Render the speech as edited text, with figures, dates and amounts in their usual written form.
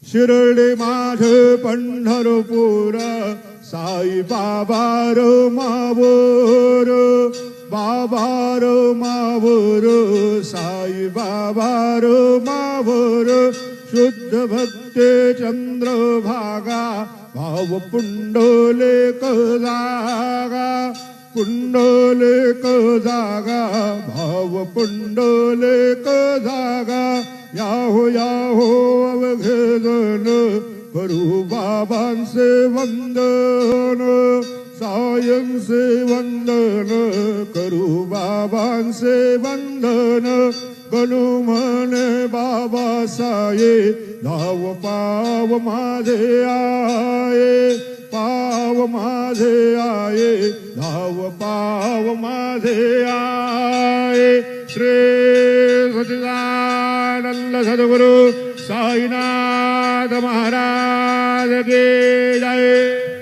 शिरडे माझे पंढरपूर साई बाबा रो मावोर बाबा row मावोर Sai Baba row मावोर शुद्ध भक्ते चंद्रभागा भाव पुंडलिक जागा पुंडलिक जागा भाव पुंडलिक जागा याहो याहो अवघेजन करू बाबांचे वंदन सायंचे वंदन करू बाबांचे वंदन गणू म्हणे बाबा साये धाव पाव माझे आये पाव माझे आये धाव पाव माझे आये श्री सच्चिदानंद सद्गुरु साईनाथ महाराज की जय।